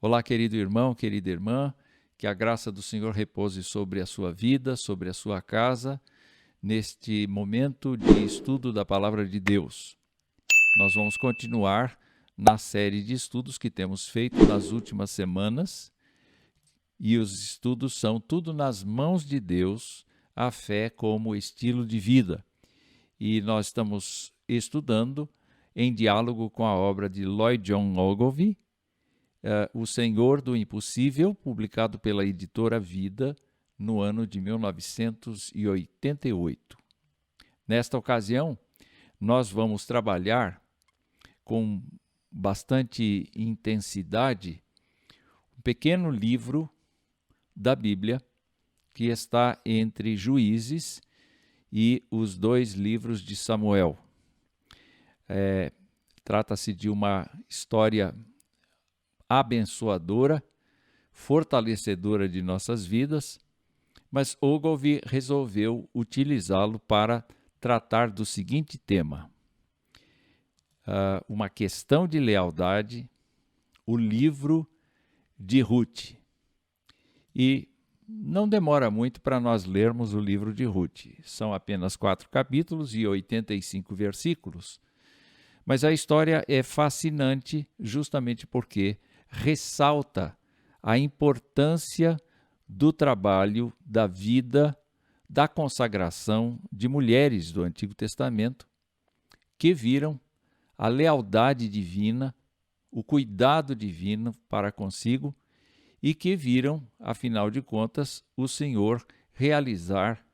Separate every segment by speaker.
Speaker 1: Olá, querido irmão, querida irmã, que a graça do Senhor repouse sobre a sua vida, sobre a sua casa, neste momento de estudo da Palavra de Deus. Nós vamos continuar na série de estudos que temos feito nas últimas semanas, e os estudos são Tudo nas Mãos de Deus, a fé como estilo de vida. E nós estamos estudando em diálogo com a obra de Lloyd John Ogilvie, O Senhor do Impossível, publicado pela editora Vida no ano de 1988. Nesta ocasião, nós vamos trabalhar com bastante intensidade um pequeno livro da Bíblia que está entre Juízes e os dois livros de Samuel. Trata-se de uma história abençoadora, fortalecedora de nossas vidas, mas Ogilvie resolveu utilizá-lo para tratar do seguinte tema: uma questão de lealdade, o livro de Ruth. E não demora muito para nós lermos o livro de Ruth. São apenas 4 capítulos e 85 versículos. Mas a história é fascinante justamente porque ressalta a importância do trabalho, da vida, da consagração de mulheres do Antigo Testamento que viram a lealdade divina, o cuidado divino para consigo e que viram, afinal de contas, o Senhor realizar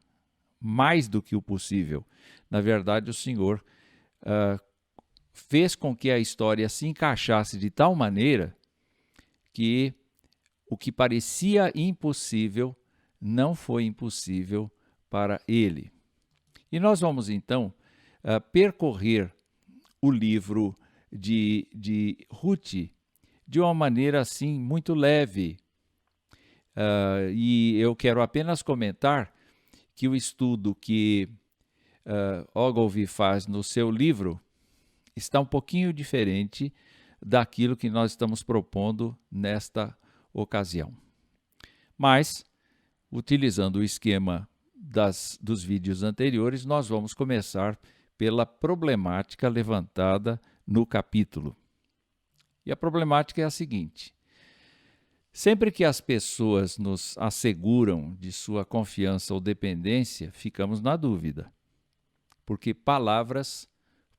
Speaker 1: mais do que o possível. Na verdade, o Senhor fez com que a história se encaixasse de tal maneira que o que parecia impossível não foi impossível para ele. E nós vamos então percorrer o livro de Ruth de uma maneira assim muito leve. E eu quero apenas comentar que o estudo que Ogilvie faz no seu livro está um pouquinho diferente daquilo que nós estamos propondo nesta ocasião. Mas, utilizando o esquema dos vídeos anteriores, nós vamos começar pela problemática levantada no capítulo. E a problemática é a seguinte: sempre que as pessoas nos asseguram de sua confiança ou dependência, ficamos na dúvida, porque palavras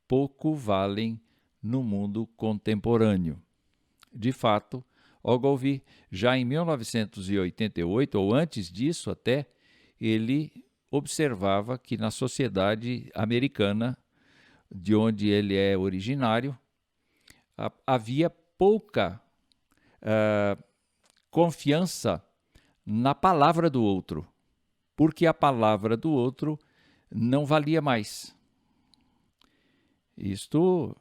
Speaker 1: pouco valem no mundo contemporâneo. De fato, Ogilvie, já em 1988, ou antes disso até, ele observava que na sociedade americana, de onde ele é originário, havia pouca confiança na palavra do outro, porque a palavra do outro não valia mais. Isto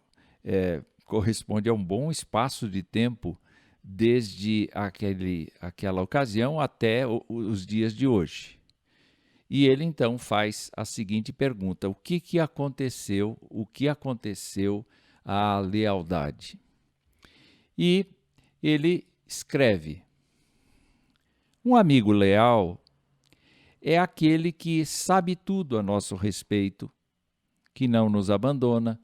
Speaker 1: corresponde a um bom espaço de tempo, desde aquela ocasião até os dias de hoje. E ele então faz a seguinte pergunta: o que aconteceu? O que aconteceu à lealdade? E ele escreve: um amigo leal é aquele que sabe tudo a nosso respeito, que não nos abandona,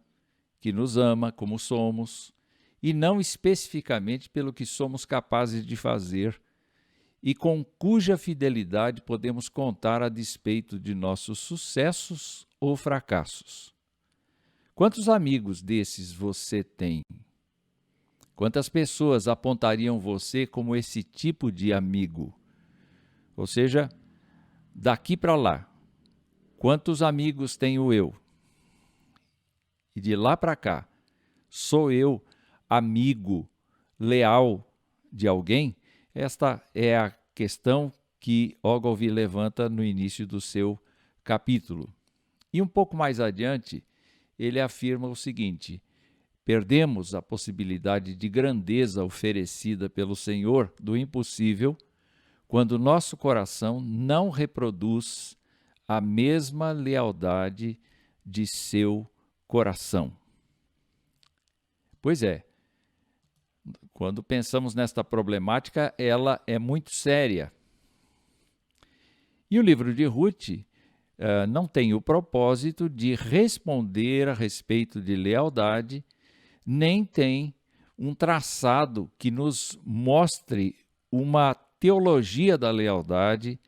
Speaker 1: que nos ama como somos, e não especificamente pelo que somos capazes de fazer, e com cuja fidelidade podemos contar a despeito de nossos sucessos ou fracassos. Quantos amigos desses você tem? Quantas pessoas apontariam você como esse tipo de amigo? Ou seja, daqui para lá, quantos amigos tenho eu? E de lá para cá, sou eu amigo leal de alguém? Esta é a questão que Ogilvie levanta no início do seu capítulo. E um pouco mais adiante, ele afirma o seguinte: perdemos a possibilidade de grandeza oferecida pelo Senhor do impossível quando nosso coração não reproduz a mesma lealdade de seu coração. Pois é, Quando pensamos nesta problemática, ela é muito séria. E o livro de Ruth não tem o propósito de responder a respeito de lealdade, nem tem um traçado que nos mostre uma teologia da lealdade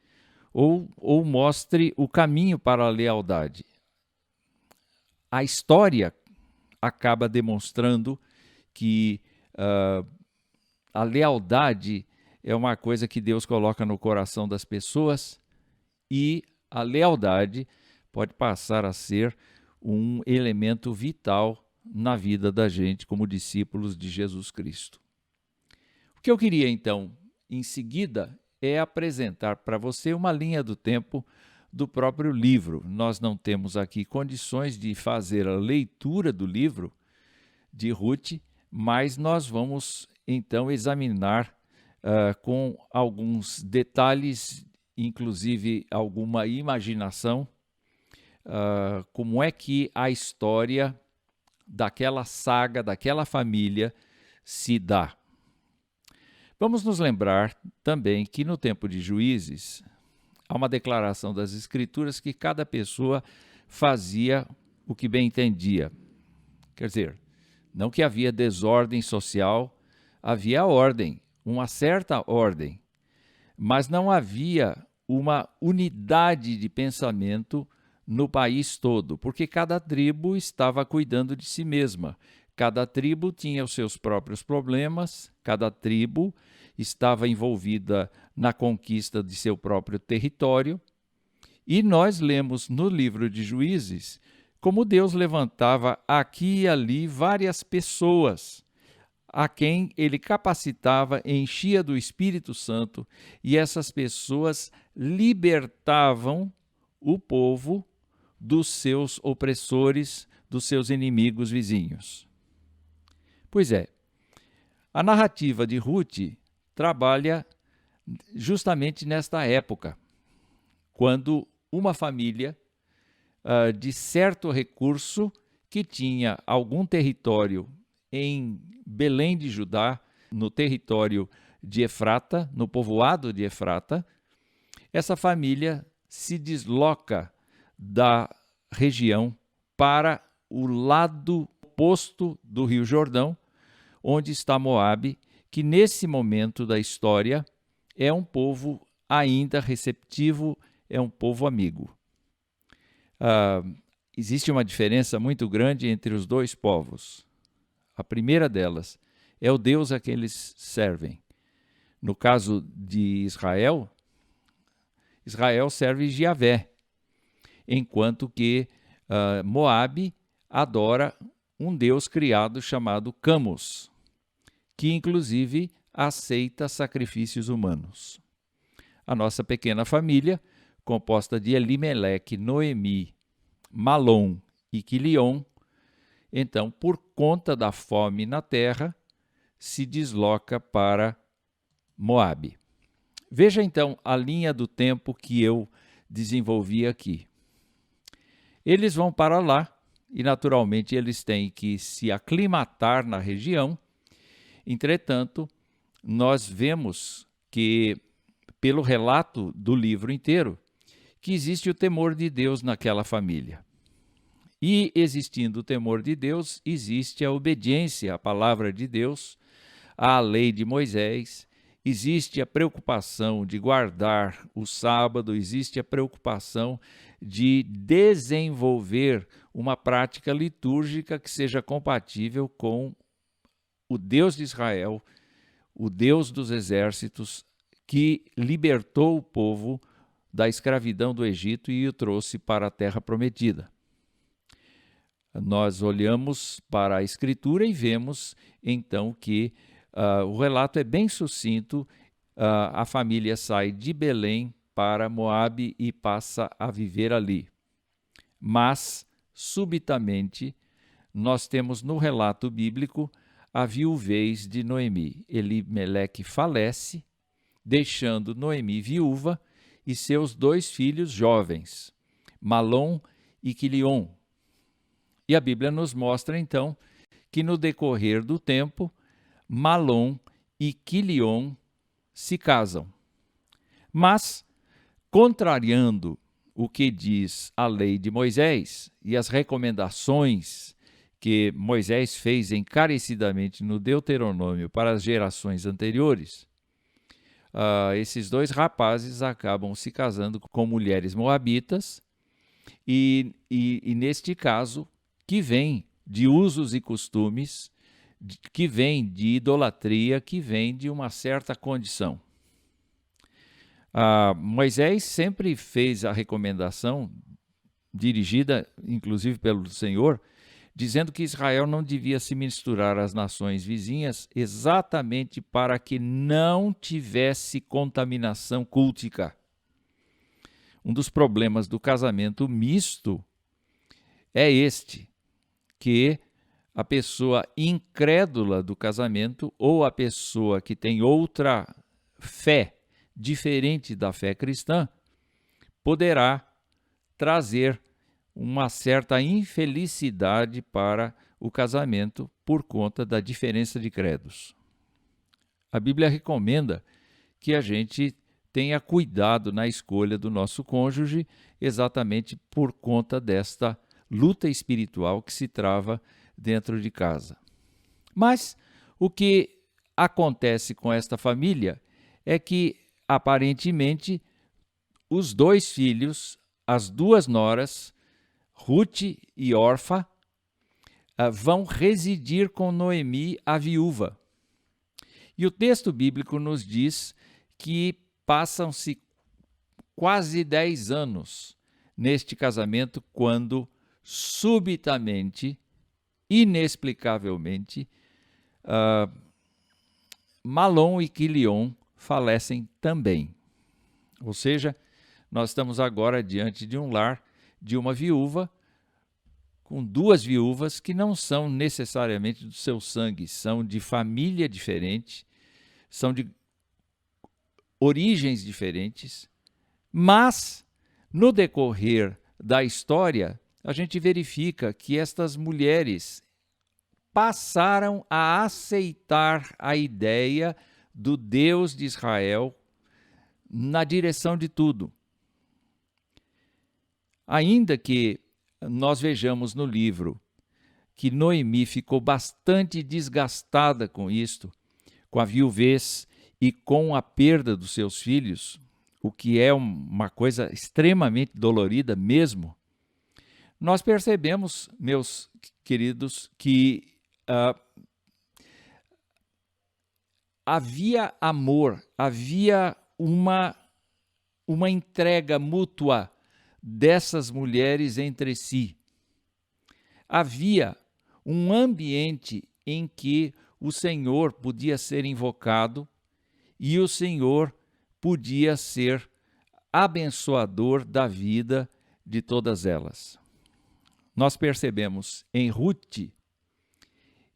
Speaker 1: ou mostre o caminho para a lealdade. A história acaba demonstrando que a lealdade é uma coisa que Deus coloca no coração das pessoas e a lealdade pode passar a ser um elemento vital na vida da gente como discípulos de Jesus Cristo. O que eu queria, então, em seguida, é apresentar para você uma linha do tempo do próprio livro. Nós não temos aqui condições de fazer a leitura do livro de Ruth, mas nós vamos, então, examinar com alguns detalhes, inclusive alguma imaginação, como é que a história daquela saga, daquela família se dá. Vamos nos lembrar também que no tempo de Juízes, há uma declaração das Escrituras que cada pessoa fazia o que bem entendia. Quer dizer, não que havia desordem social, havia ordem, uma certa ordem, mas não havia uma unidade de pensamento no país todo, porque cada tribo estava cuidando de si mesma. Cada tribo tinha os seus próprios problemas, cada tribo estava envolvida na conquista de seu próprio território. E nós lemos no livro de Juízes como Deus levantava aqui e ali várias pessoas a quem ele capacitava, enchia do Espírito Santo, e essas pessoas libertavam o povo dos seus opressores, dos seus inimigos vizinhos. Pois é, a narrativa de Ruth trabalha justamente nesta época, quando uma família de certo recurso que tinha algum território em Belém de Judá, no território de Efrata, no povoado de Efrata, essa família se desloca da região para o lado oposto do Rio Jordão, onde está Moabe, que nesse momento da história é um povo ainda receptivo, é um povo amigo. Existe uma diferença muito grande entre os dois povos. A primeira delas é o Deus a quem eles servem. No caso de Israel, Israel serve Javé, enquanto que Moabe adora um Deus criado chamado Camus, que inclusive aceita sacrifícios humanos. A nossa pequena família, composta de Elimeleque, Noemi, Malom e Quilion, então, por conta da fome na terra, se desloca para Moabe. Veja então a linha do tempo que eu desenvolvi aqui. Eles vão para lá e, naturalmente, eles têm que se aclimatar na região. Entretanto, nós vemos que, pelo relato do livro inteiro, que existe o temor de Deus naquela família. E, existindo o temor de Deus, existe a obediência à palavra de Deus, à lei de Moisés, existe a preocupação de guardar o sábado, existe a preocupação de desenvolver uma prática litúrgica que seja compatível com o Deus de Israel, o Deus dos exércitos, que libertou o povo da escravidão do Egito e o trouxe para a terra prometida. Nós olhamos para a Escritura e vemos, então, que o relato é bem sucinto. A família sai de Belém para Moabe e passa a viver ali. Mas, subitamente, nós temos no relato bíblico a viuvez de Noemi. Elimeleque falece, deixando Noemi viúva e seus 2 filhos jovens, Malom e Quilion. E a Bíblia nos mostra, então, que no decorrer do tempo, Malom e Quilion se casam. Mas, contrariando o que diz a lei de Moisés e as recomendações que Moisés fez encarecidamente no Deuteronômio para as gerações anteriores, esses dois rapazes acabam se casando com mulheres moabitas e neste caso, que vem de usos e costumes, que vem de idolatria, que vem de uma certa condição. Moisés sempre fez a recomendação, dirigida inclusive pelo Senhor, dizendo que Israel não devia se misturar às nações vizinhas exatamente para que não tivesse contaminação cultica. Um dos problemas do casamento misto é este, que a pessoa incrédula do casamento ou a pessoa que tem outra fé diferente da fé cristã poderá trazer uma certa infelicidade para o casamento por conta da diferença de credos. A Bíblia recomenda que a gente tenha cuidado na escolha do nosso cônjuge exatamente por conta desta luta espiritual que se trava dentro de casa. Mas o que acontece com esta família é que, aparentemente, os dois filhos, as duas noras, Ruth e Orfa, vão residir com Noemi, a viúva. E o texto bíblico nos diz que passam-se quase 10 anos neste casamento quando, subitamente, inexplicavelmente, Malom e Quilion falecem também. Ou seja, nós estamos agora diante de um lar de uma viúva, com duas viúvas que não são necessariamente do seu sangue, são de família diferente, são de origens diferentes, mas no decorrer da história, a gente verifica que estas mulheres passaram a aceitar a ideia do Deus de Israel na direção de tudo. Ainda que nós vejamos no livro que Noemi ficou bastante desgastada com isto, com a viuvez e com a perda dos seus filhos, o que é uma coisa extremamente dolorida mesmo, nós percebemos, meus queridos, que havia amor, havia uma entrega mútua dessas mulheres entre si. Havia um ambiente em que o Senhor podia ser invocado e o Senhor podia ser abençoador da vida de todas elas. Nós percebemos em Ruth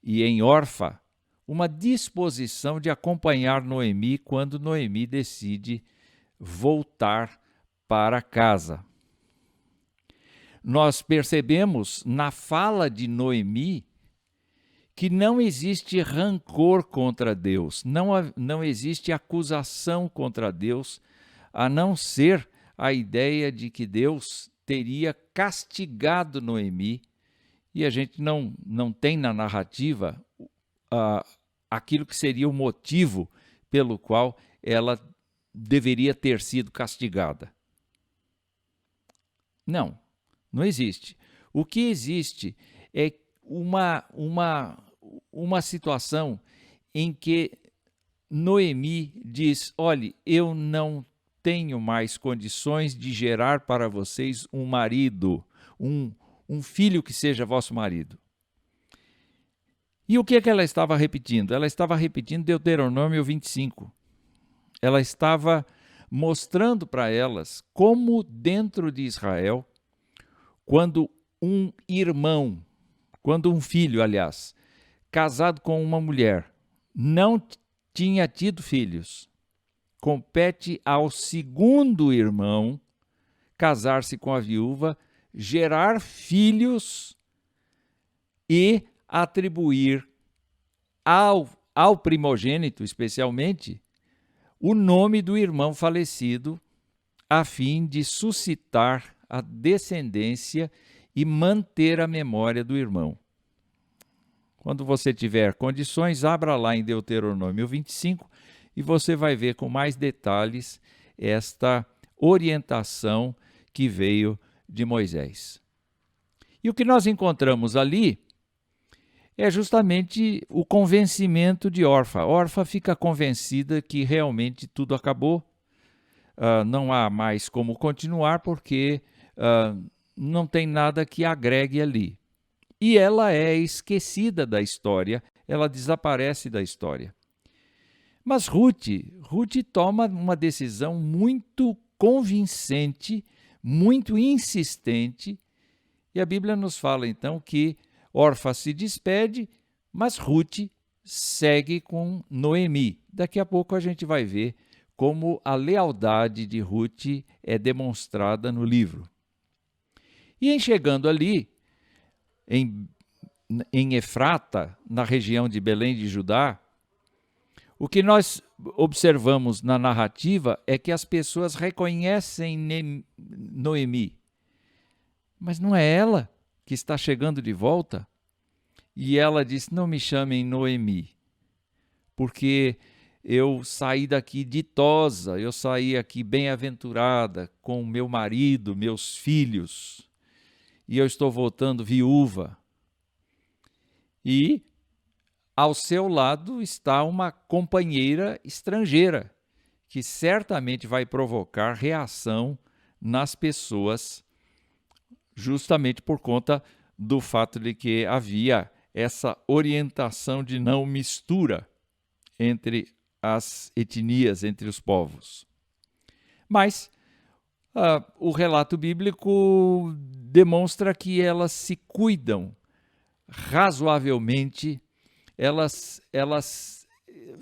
Speaker 1: e em Orfa uma disposição de acompanhar Noemi quando Noemi decide voltar para casa. Nós percebemos na fala de Noemi que não existe rancor contra Deus, não existe acusação contra Deus, a não ser a ideia de que Deus teria castigado Noemi, e a gente não tem na narrativa aquilo que seria o motivo pelo qual ela deveria ter sido castigada. Não existe. O que existe é uma situação em que Noemi diz: olhe, eu não tenho mais condições de gerar para vocês um marido, um filho que seja vosso marido. E o que é que ela estava repetindo? Ela estava repetindo Deuteronômio 25. Ela estava mostrando para elas como dentro de Israel, quando um filho, aliás, casado com uma mulher, não tinha tido filhos, compete ao segundo irmão casar-se com a viúva, gerar filhos e atribuir ao primogênito, especialmente, o nome do irmão falecido, a fim de suscitar a descendência e manter a memória do irmão. Quando você tiver condições, abra lá em Deuteronômio 25 e você vai ver com mais detalhes esta orientação que veio de Moisés. E o que nós encontramos ali é justamente o convencimento de Orfa. Orfa fica convencida que realmente tudo acabou, não há mais como continuar, porque não tem nada que agregue ali. E ela é esquecida da história, ela desaparece da história. Mas Ruth toma uma decisão muito convincente, muito insistente, e a Bíblia nos fala então que Orfa se despede, mas Ruth segue com Noemi. Daqui a pouco a gente vai ver como a lealdade de Ruth é demonstrada no livro. E em chegando ali, em Efrata, na região de Belém de Judá, o que nós observamos na narrativa é que as pessoas reconhecem Noemi, mas não é ela que está chegando de volta? E ela diz: não me chamem Noemi, porque eu saí daqui ditosa, eu saí aqui bem-aventurada, com meu marido, meus filhos, e eu estou voltando viúva. E ao seu lado está uma companheira estrangeira, que certamente vai provocar reação nas pessoas, justamente por conta do fato de que havia essa orientação de não mistura entre as etnias, entre os povos. Mas o relato bíblico demonstra que elas se cuidam razoavelmente, elas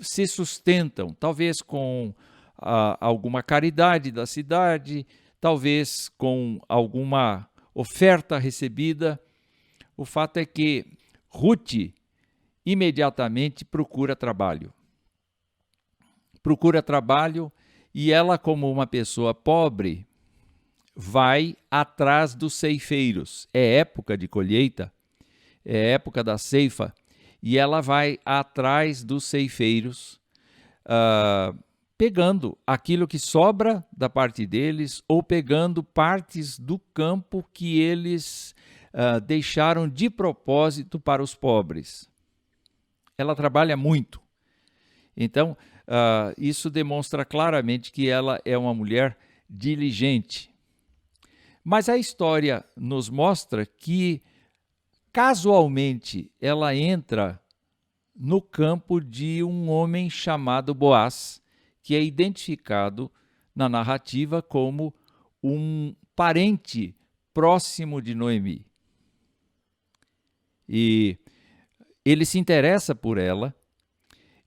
Speaker 1: se sustentam, talvez com alguma caridade da cidade, talvez com alguma oferta recebida. O fato é que Ruth imediatamente procura trabalho. E ela, como uma pessoa pobre, vai atrás dos ceifeiros. É época de colheita, é época da ceifa, e ela vai atrás dos ceifeiros, pegando aquilo que sobra da parte deles ou pegando partes do campo que eles deixaram de propósito para os pobres. Ela trabalha muito. Então, isso demonstra claramente que ela é uma mulher diligente. Mas a história nos mostra que, casualmente, ela entra no campo de um homem chamado Boaz, que é identificado na narrativa como um parente próximo de Noemi. E ele se interessa por ela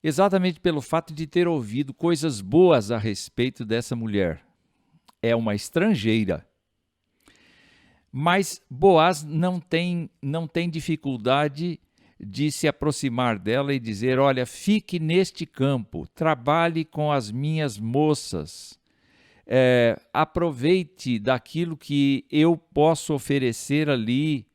Speaker 1: exatamente pelo fato de ter ouvido coisas boas a respeito dessa mulher. É uma estrangeira. Mas Boaz não tem dificuldade de se aproximar dela e dizer: olha, fique neste campo, trabalhe com as minhas moças, aproveite daquilo que eu posso oferecer ali.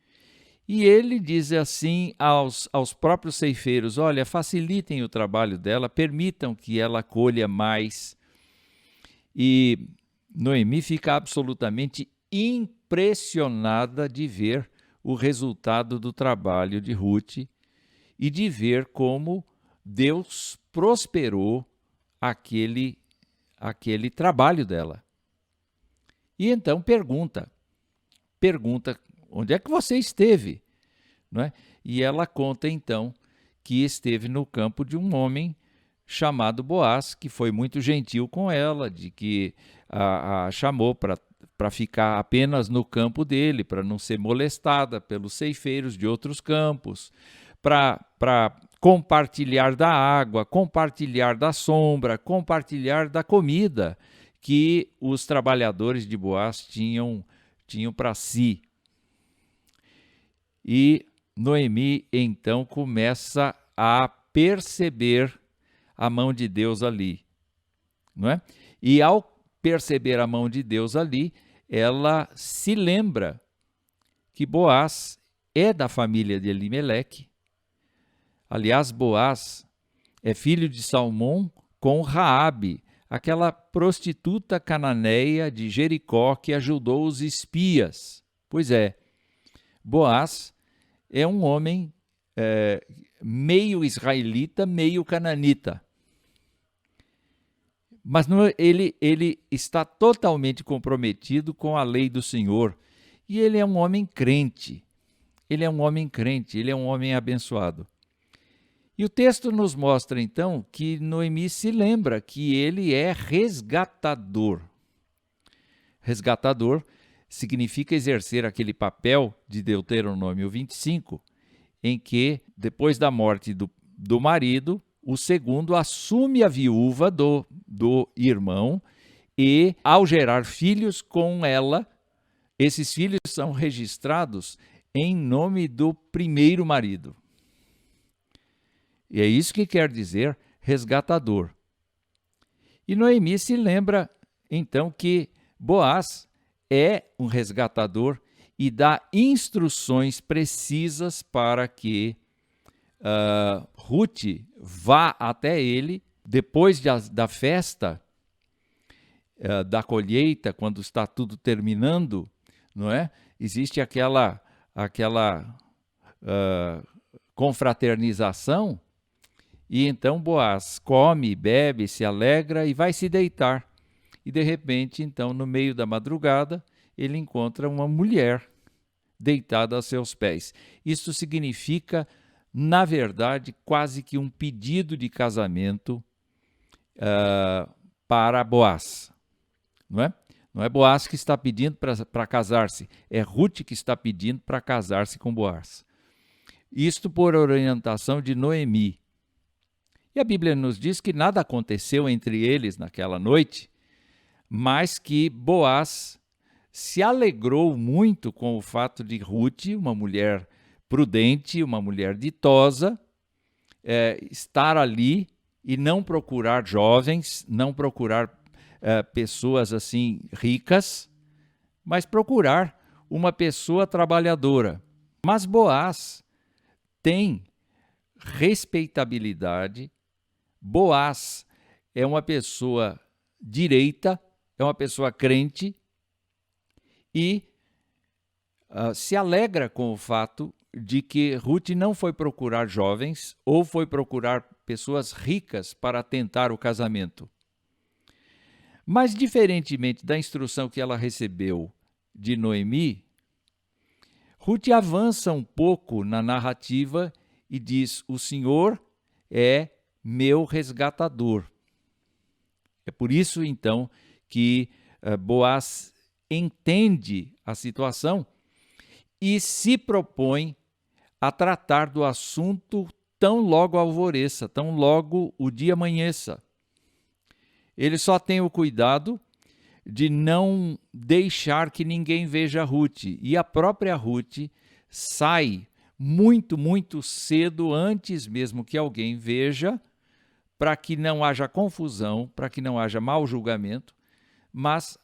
Speaker 1: E ele diz assim aos próprios ceifeiros: olha, facilitem o trabalho dela, permitam que ela colha mais. E Noemi fica absolutamente impressionada de ver o resultado do trabalho de Ruth e de ver como Deus prosperou aquele trabalho dela. E então pergunta, onde é que você esteve? Não é? E ela conta então que esteve no campo de um homem chamado Boaz, que foi muito gentil com ela, de que a chamou para ficar apenas no campo dele, para não ser molestada pelos ceifeiros de outros campos, para compartilhar da água, compartilhar da sombra, compartilhar da comida que os trabalhadores de Boaz tinham para si. E Noemi então começa a perceber a mão de Deus ali, não é? E ao perceber a mão de Deus ali, ela se lembra que Boaz é da família de Elimeleque. Aliás, Boaz é filho de Salmão com Raabe, aquela prostituta cananeia de Jericó que ajudou os espias. Pois é, Boaz é um homem meio israelita, meio cananita. Mas ele está totalmente comprometido com a lei do Senhor. E ele é um homem crente. Ele é um homem crente, ele é um homem abençoado. E o texto nos mostra, então, que Noemi se lembra que ele é resgatador. Resgatador significa exercer aquele papel de Deuteronômio 25, em que, depois da morte do marido, o segundo assume a viúva do irmão e, ao gerar filhos com ela, esses filhos são registrados em nome do primeiro marido. E é isso que quer dizer resgatador. E Noemi se lembra, então, que Boaz é um resgatador e dá instruções precisas para que Ruth vá até ele depois da festa, da colheita, quando está tudo terminando, não é? Existe aquela confraternização, e então Boaz come, bebe, se alegra e vai se deitar. E de repente, então, no meio da madrugada, ele encontra uma mulher deitada a seus pés. Isso significa, na verdade, quase que um pedido de casamento para Boaz. Não é? Não é Boaz que está pedindo para casar-se, é Ruth que está pedindo para casar-se com Boaz. Isto por orientação de Noemi. E a Bíblia nos diz que nada aconteceu entre eles naquela noite, mas que Boaz se alegrou muito com o fato de Ruth, uma mulher prudente, uma mulher ditosa, estar ali e não procurar jovens, não procurar pessoas assim ricas, mas procurar uma pessoa trabalhadora. Mas Boaz tem respeitabilidade. Boaz é uma pessoa direita, é uma pessoa crente e se alegra com o fato de que Ruth não foi procurar jovens ou foi procurar pessoas ricas para tentar o casamento. Mas, diferentemente da instrução que ela recebeu de Noemi, Ruth avança um pouco na narrativa e diz: o Senhor é meu resgatador. É por isso, então, que Boaz entende a situação e se propõe a tratar do assunto tão logo alvoreça, tão logo o dia amanheça. Ele só tem o cuidado de não deixar que ninguém veja Ruth. E a própria Ruth sai muito, muito cedo, antes mesmo que alguém veja, para que não haja confusão, para que não haja mau julgamento, mas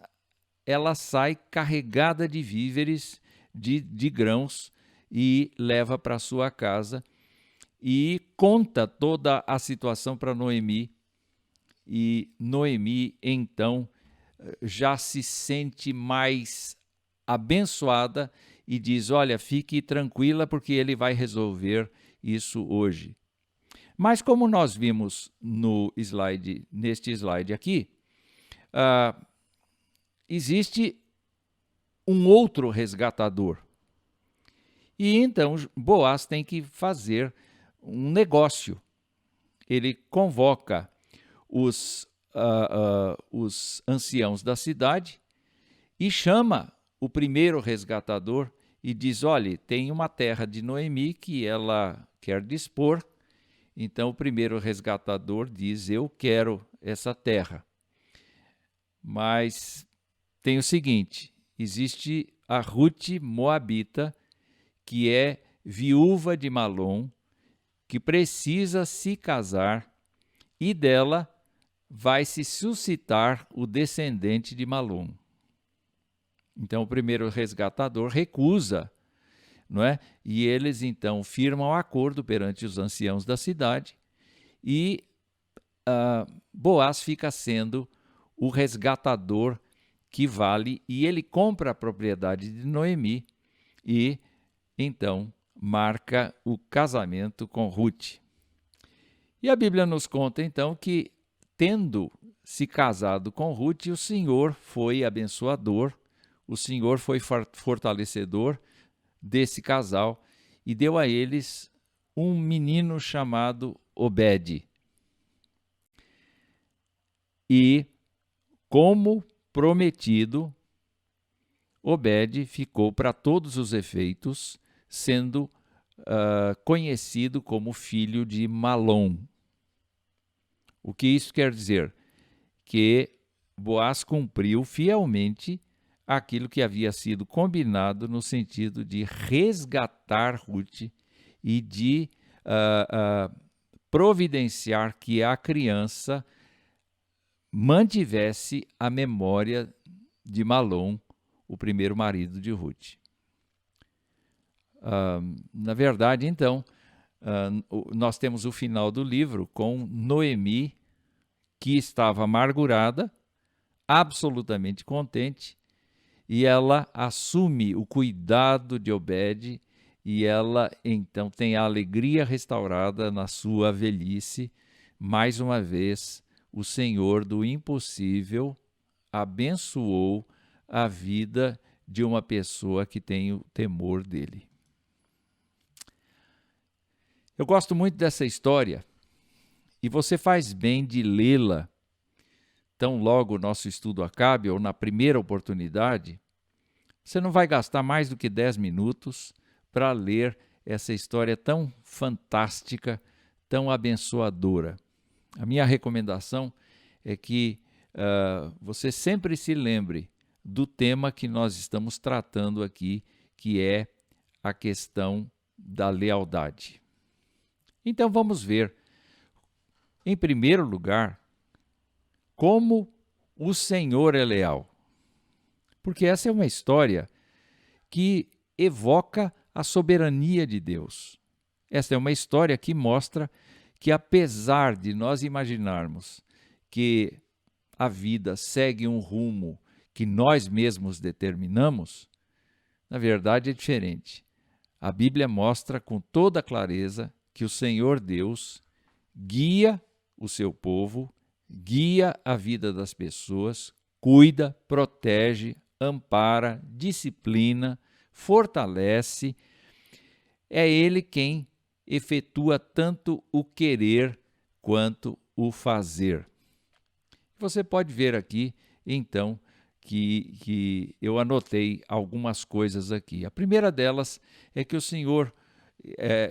Speaker 1: ela sai carregada de víveres, de grãos, e leva para sua casa e conta toda a situação para Noemi. E Noemi, então, já se sente mais abençoada e diz: olha, fique tranquila porque ele vai resolver isso hoje. Mas como nós vimos neste slide aqui, existe um outro resgatador. E então Boaz tem que fazer um negócio. Ele convoca os anciãos da cidade e chama o primeiro resgatador e diz: olha, tem uma terra de Noemi que ela quer dispor. Então o primeiro resgatador diz: eu quero essa terra. Mas tem o seguinte: existe a Ruth Moabita, que é viúva de Malom, que precisa se casar e dela vai se suscitar o descendente de Malom. Então o primeiro resgatador recusa, não é? E eles então firmam acordo perante os anciãos da cidade e Boaz fica sendo o resgatador que vale, e ele compra a propriedade de Noemi e então marca o casamento com Ruth. E a Bíblia nos conta então que, tendo se casado com Ruth, o Senhor foi abençoador, o Senhor foi fortalecedor desse casal e deu a eles um menino chamado Obed. E, como prometido, Obed ficou para todos os efeitos sendo conhecido como filho de Malom. O que isso quer dizer? Que Boaz cumpriu fielmente aquilo que havia sido combinado no sentido de resgatar Ruth e de providenciar que a criança mantivesse a memória de Malom, o primeiro marido de Ruth. Na verdade, então, nós temos o final do livro com Noemi, que estava amargurada, absolutamente contente, e ela assume o cuidado de Obed, e ela então tem a alegria restaurada na sua velhice. Mais uma vez, o Senhor do impossível abençoou a vida de uma pessoa que tem o temor dele. Eu gosto muito dessa história e você faz bem de lê-la tão logo o nosso estudo acabe, ou na primeira oportunidade. Você não vai gastar mais do que 10 minutos para ler essa história tão fantástica, tão abençoadora. A minha recomendação é que você sempre se lembre do tema que nós estamos tratando aqui, que é a questão da lealdade. Então vamos ver, em primeiro lugar, como o Senhor é leal. Porque essa é uma história que evoca a soberania de Deus. Essa é uma história que mostra que, apesar de nós imaginarmos que a vida segue um rumo que nós mesmos determinamos, na verdade é diferente. A Bíblia mostra com toda clareza que o Senhor Deus guia o seu povo, guia a vida das pessoas, cuida, protege, ampara, disciplina, fortalece. É Ele quem efetua tanto o querer quanto o fazer. Você pode ver aqui, então, que eu anotei algumas coisas aqui. A primeira delas é que o Senhor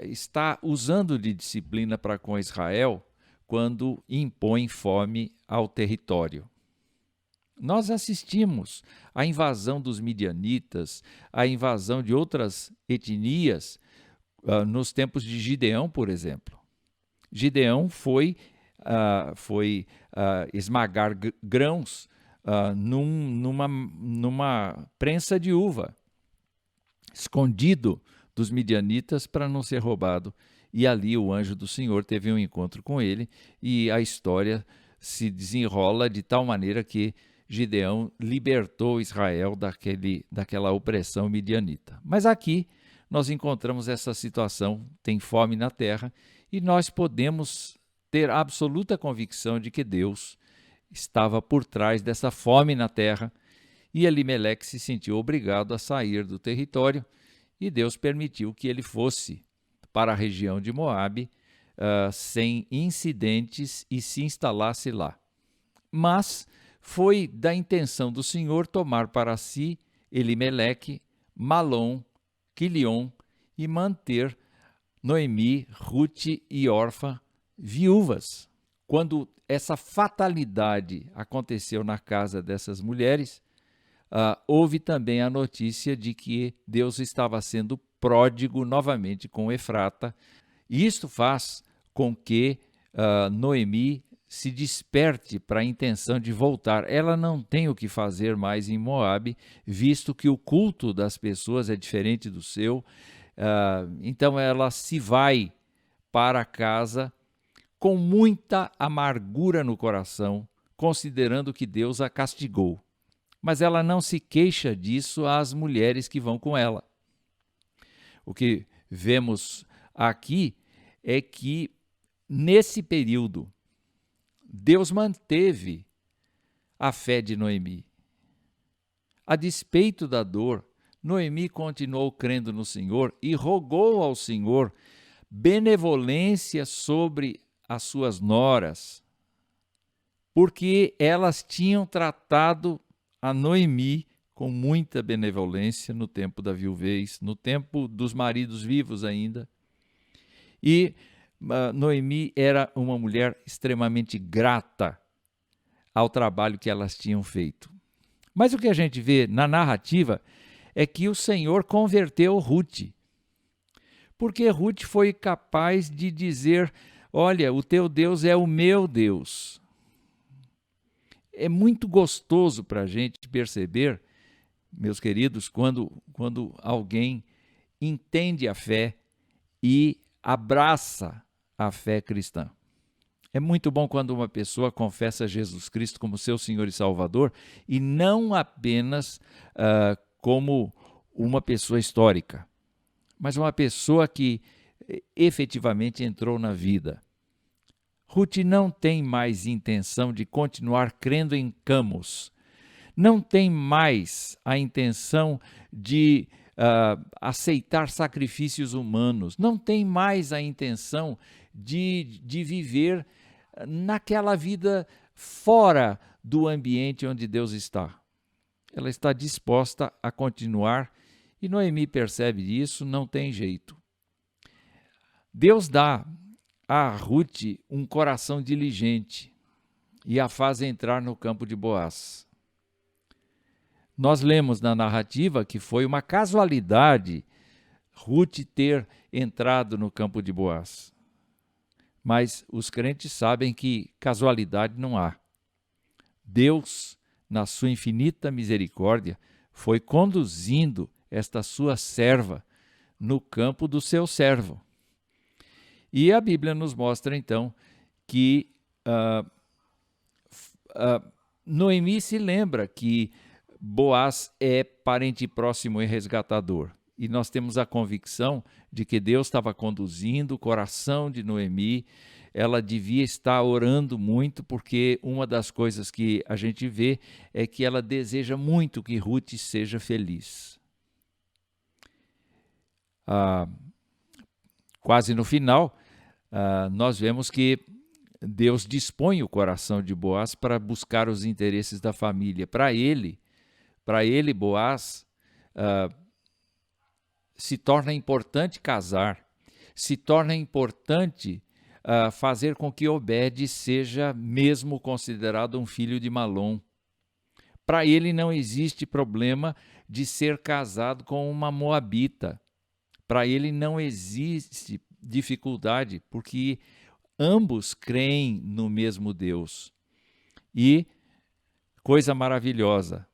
Speaker 1: está usando de disciplina para com Israel quando impõe fome ao território. Nós assistimos à invasão dos midianitas, à invasão de outras etnias nos tempos de Gideão, por exemplo. Gideão foi esmagar grãos numa prensa de uva, escondido dos midianitas para não ser roubado. E ali o anjo do Senhor teve um encontro com ele e a história se desenrola de tal maneira que Gideão libertou Israel daquela opressão midianita. Mas aqui nós encontramos essa situação, tem fome na terra, e nós podemos ter absoluta convicção de que Deus estava por trás dessa fome na terra, e Elimeleque se sentiu obrigado a sair do território, e Deus permitiu que ele fosse para a região de Moabe sem incidentes e se instalasse lá. Mas foi da intenção do Senhor tomar para si Elimeleque, Malom, Quilion e manter Noemi, Ruth e Orfa viúvas. Quando essa fatalidade aconteceu na casa dessas mulheres, houve também a notícia de que Deus estava sendo pródigo novamente com Efrata, E isto faz com que Noemi se desperte para a intenção de voltar. Ela não tem o que fazer mais em Moabe, visto que o culto das pessoas é diferente do seu. Então ela se vai para casa com muita amargura no coração, considerando que Deus a castigou. Mas ela não se queixa disso às mulheres que vão com ela. O que vemos aqui é que, nesse período, Deus manteve a fé de Noemi. A despeito da dor, Noemi continuou crendo no Senhor e rogou ao Senhor benevolência sobre as suas noras, porque elas tinham tratado a Noemi com muita benevolência no tempo da viuvez, no tempo dos maridos vivos ainda. E Noemi era uma mulher extremamente grata ao trabalho que elas tinham feito. Mas o que a gente vê na narrativa é que o Senhor converteu Ruth, porque Ruth foi capaz de dizer: olha, o teu Deus é o meu Deus. É muito gostoso para a gente perceber, meus queridos, quando alguém entende a fé e abraça a fé cristã. É muito bom quando uma pessoa confessa Jesus Cristo como seu Senhor e Salvador e não apenas como uma pessoa histórica, mas uma pessoa que efetivamente entrou na vida. Ruth não tem mais intenção de continuar crendo em Camos, não tem mais a intenção de aceitar sacrifícios humanos, não tem mais a intenção de viver naquela vida fora do ambiente onde Deus está. Ela está disposta a continuar e Noemi percebe isso, não tem jeito. Deus dá a Ruth um coração diligente e a faz entrar no campo de Boaz. Nós lemos na narrativa que foi uma casualidade Ruth ter entrado no campo de Boaz. Mas os crentes sabem que casualidade não há. Deus, na sua infinita misericórdia, foi conduzindo esta sua serva no campo do seu servo. E a Bíblia nos mostra, então, que Noemi se lembra que Boaz é parente próximo e resgatador. E nós temos a convicção de que Deus estava conduzindo o coração de Noemi. Ela devia estar orando muito, porque uma das coisas que a gente vê é que ela deseja muito que Ruth seja feliz. Quase no final, nós vemos que Deus dispõe o coração de Boaz para buscar os interesses da família. Para ele, Boaz, se torna importante casar, se torna importante fazer com que Obed seja mesmo considerado um filho de Malom. Para ele não existe problema de ser casado com uma moabita. Para ele não existe dificuldade, porque ambos creem no mesmo Deus. E, coisa maravilhosa,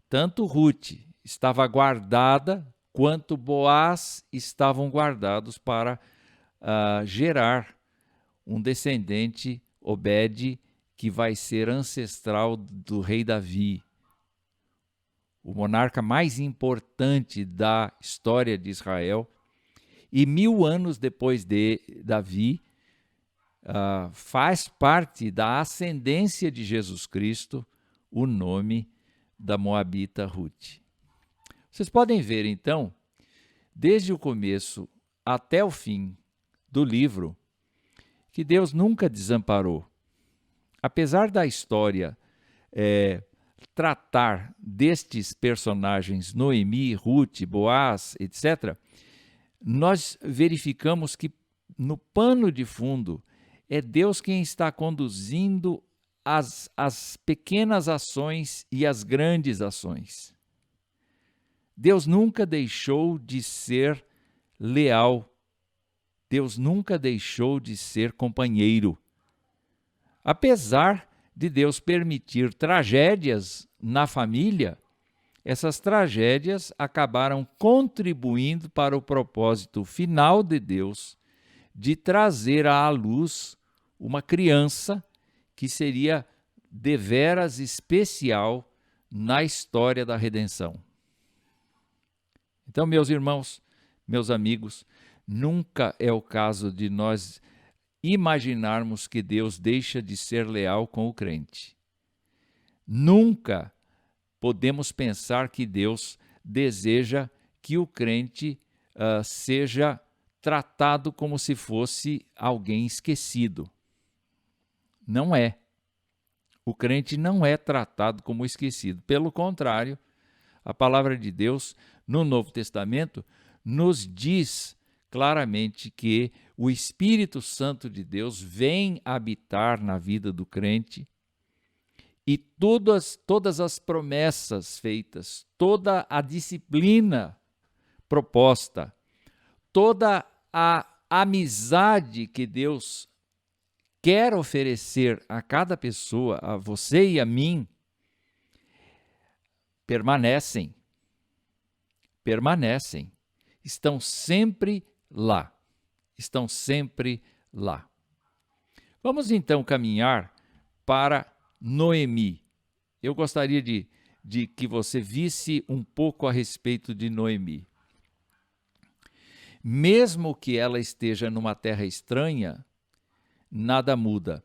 Speaker 1: tanto Ruth estava guardada, quanto Boaz estavam guardados para gerar um descendente, Obed, que vai ser ancestral do rei Davi, o monarca mais importante da história de Israel. E 1000 anos depois de Davi, faz parte da ascendência de Jesus Cristo o nome da moabita Ruth. Vocês podem ver, então, desde o começo até o fim do livro, que Deus nunca desamparou. Apesar da história tratar destes personagens, Noemi, Ruth, Boaz, etc., nós verificamos que no pano de fundo é Deus quem está conduzindo as pequenas ações e as grandes ações. Deus nunca deixou de ser leal Deus nunca deixou de ser companheiro. Apesar de Deus permitir tragédias na família, essas tragédias acabaram contribuindo para o propósito final de Deus de trazer à luz uma criança que seria deveras especial na história da redenção. Então, meus irmãos, meus amigos, nunca é o caso de nós imaginarmos que Deus deixa de ser leal com o crente. Nunca podemos pensar que Deus deseja que o crente seja tratado como se fosse alguém esquecido. Não é. O crente não é tratado como esquecido. Pelo contrário, a palavra de Deus, no Novo Testamento, nos diz claramente que o Espírito Santo de Deus vem habitar na vida do crente e todas as promessas feitas, toda a disciplina proposta, toda a amizade que Deus quer oferecer a cada pessoa, a você e a mim, permanecem, estão sempre lá, Vamos então caminhar para Noemi. Eu gostaria de que você visse um pouco a respeito de Noemi. Mesmo que ela esteja numa terra estranha, nada muda.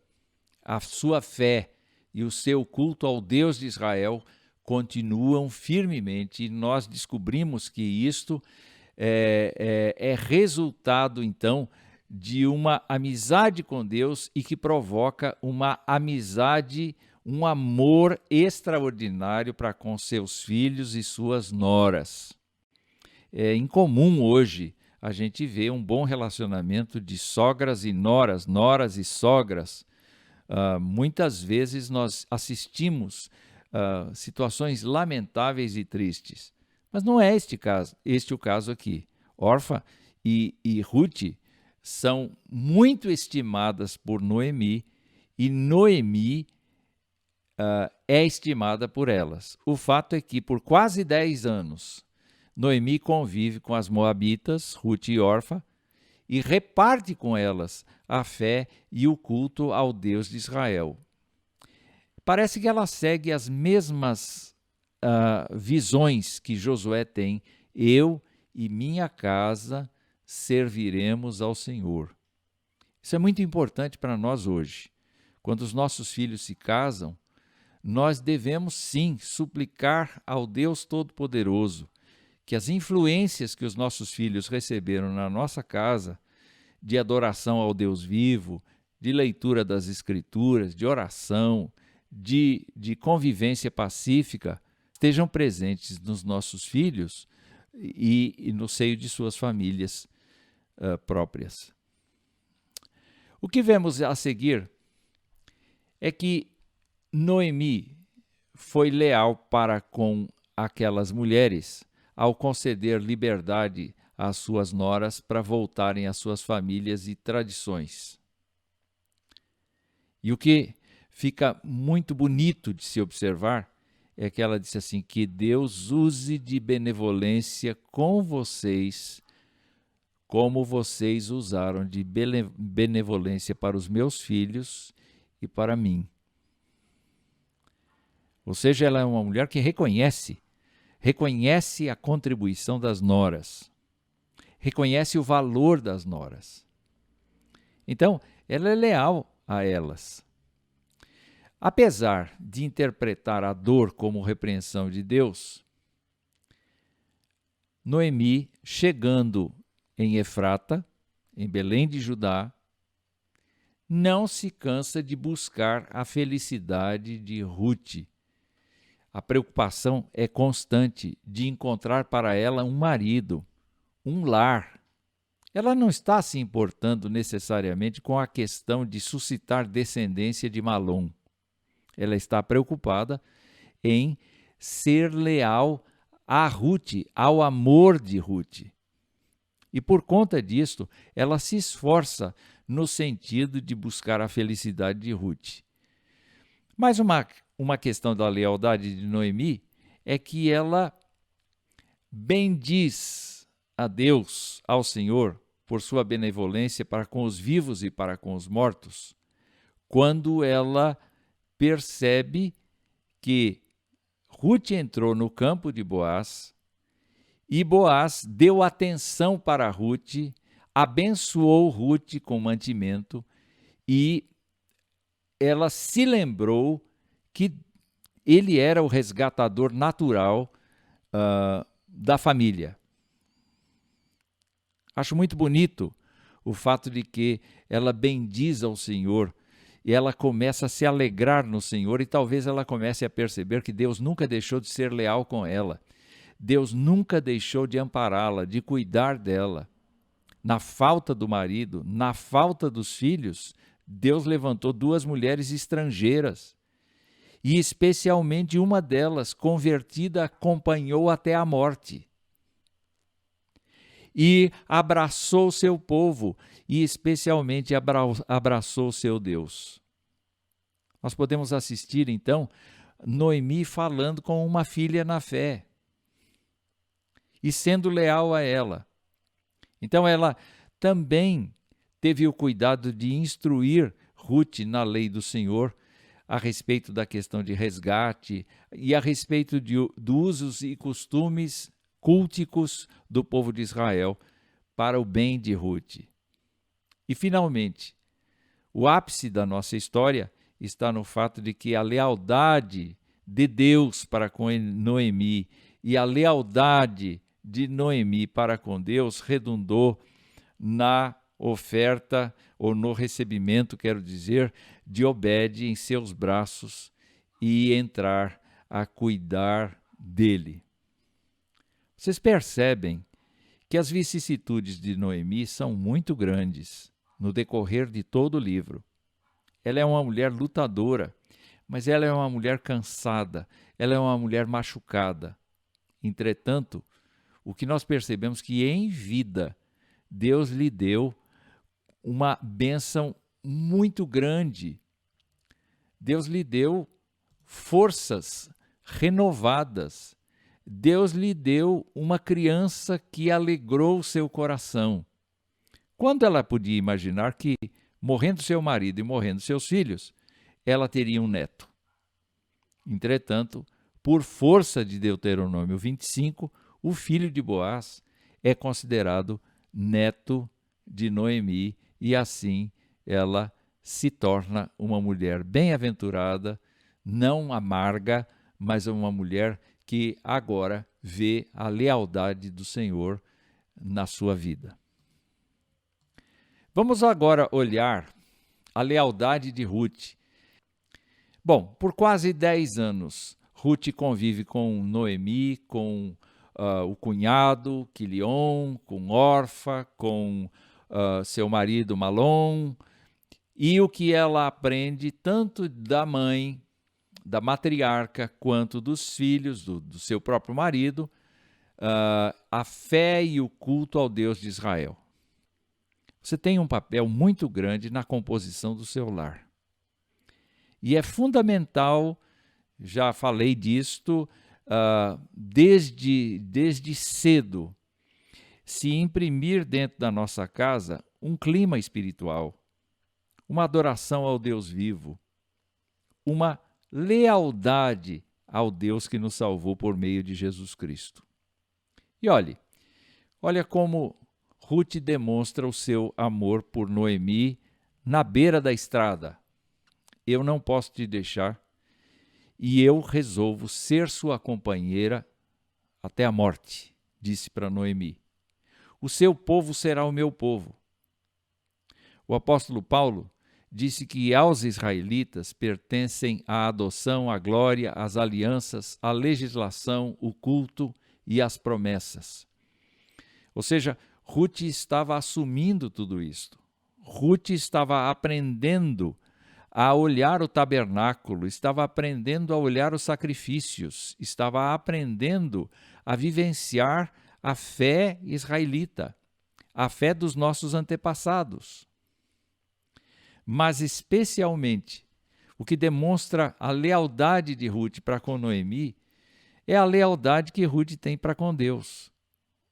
Speaker 1: A sua fé e o seu culto ao Deus de Israel continuam firmemente, e nós descobrimos que isto é resultado, então, de uma amizade com Deus e que provoca uma amizade, um amor extraordinário para com seus filhos e suas noras. É incomum hoje a gente ver um bom relacionamento de sogras e noras, noras e sogras. Muitas vezes nós assistimos situações lamentáveis e tristes. Mas não é este o caso aqui. Orfa e Ruth são muito estimadas por Noemi e Noemi é estimada por elas. O fato é que por quase 10 anos, Noemi convive com as moabitas, Ruth e Orfa, e reparte com elas a fé e o culto ao Deus de Israel. Parece que ela segue as mesmas visões que Josué tem. Eu e minha casa serviremos ao Senhor. Isso é muito importante para nós hoje. Quando os nossos filhos se casam, nós devemos sim suplicar ao Deus Todo-Poderoso que as influências que os nossos filhos receberam na nossa casa, de adoração ao Deus vivo, de leitura das Escrituras, de oração, de convivência pacífica, estejam presentes nos nossos filhos e no seio de suas famílias próprias. O que vemos a seguir é que Noemi foi leal para com aquelas mulheres ao conceder liberdade às suas noras para voltarem às suas famílias e tradições. E o que fica muito bonito de se observar é que ela disse assim, que Deus use de benevolência com vocês, como vocês usaram de benevolência para os meus filhos e para mim. Ou seja, ela é uma mulher que reconhece a contribuição das noras, reconhece o valor das noras. Então, ela é leal a elas. Apesar de interpretar a dor como repreensão de Deus, Noemi, chegando em Efrata, em Belém de Judá, não se cansa de buscar a felicidade de Ruth. A preocupação é constante de encontrar para ela um marido, um lar. Ela não está se importando necessariamente com a questão de suscitar descendência de Malom. Ela está preocupada em ser leal a Ruth, ao amor de Ruth. E por conta disto, ela se esforça no sentido de buscar a felicidade de Ruth. Mas uma questão da lealdade de Noemi é que ela bendiz a Deus, ao Senhor, por sua benevolência para com os vivos e para com os mortos, quando ela percebe que Ruth entrou no campo de Boaz e Boaz deu atenção para Ruth, abençoou Ruth com mantimento e ela se lembrou que ele era o resgatador natural da família. Acho muito bonito o fato de que ela bendiz ao Senhor e ela começa a se alegrar no Senhor e talvez ela comece a perceber que Deus nunca deixou de ser leal com ela. Deus nunca deixou de ampará-la, de cuidar dela. Na falta do marido, na falta dos filhos, Deus levantou 2 mulheres estrangeiras e especialmente uma delas, convertida, acompanhou até a morte. E abraçou seu povo e especialmente abraçou seu Deus. Nós podemos assistir, então, Noemi falando com uma filha na fé e sendo leal a ela. Então, ela também teve o cuidado de instruir Ruth na lei do Senhor a respeito da questão de resgate e a respeito dos usos e costumes culticos do povo de Israel para o bem de Ruth. E, finalmente, o ápice da nossa história está no fato de que a lealdade de Deus para com Noemi e a lealdade de Noemi para com Deus redundou na oferta, ou no recebimento, quero dizer, de Obed em seus braços e entrar a cuidar dele. Vocês percebem que as vicissitudes de Noemi são muito grandes no decorrer de todo o livro. Ela é uma mulher lutadora, mas ela é uma mulher cansada, ela é uma mulher machucada. Entretanto, o que nós percebemos é que em vida Deus lhe deu uma bênção muito grande. Deus lhe deu forças renovadas. Deus lhe deu uma criança que alegrou seu coração. Quando ela podia imaginar que, morrendo seu marido e morrendo seus filhos, ela teria um neto. Entretanto, por força de Deuteronômio 25, o filho de Boaz é considerado neto de Noemi e assim ela se torna uma mulher bem-aventurada, não amarga, mas uma mulher que agora vê a lealdade do Senhor na sua vida. Vamos agora olhar a lealdade de Ruth. Bom, por quase 10 anos, Ruth convive com Noemi, com o cunhado, Quilion, com Orfa, com seu marido Malom, e o que ela aprende tanto da mãe, da matriarca, quanto dos filhos, do seu próprio marido, a fé e o culto ao Deus de Israel. Você tem um papel muito grande na composição do seu lar. E é fundamental, já falei disto, desde cedo, se imprimir dentro da nossa casa um clima espiritual, uma adoração ao Deus vivo, uma lealdade ao Deus que nos salvou por meio de Jesus Cristo. E olha como Ruth demonstra o seu amor por Noemi na beira da estrada. Eu não posso te deixar e eu resolvo ser sua companheira até a morte, disse para Noemi. O seu povo será o meu povo. O apóstolo Paulo disse que aos israelitas pertencem a adoção, a glória, as alianças, a legislação, o culto e as promessas. Ou seja, Ruth estava assumindo tudo isto. Ruth estava aprendendo a olhar o tabernáculo, estava aprendendo a olhar os sacrifícios, estava aprendendo a vivenciar a fé israelita, a fé dos nossos antepassados. Mas especialmente, o que demonstra a lealdade de Ruth para com Noemi é a lealdade que Ruth tem para com Deus.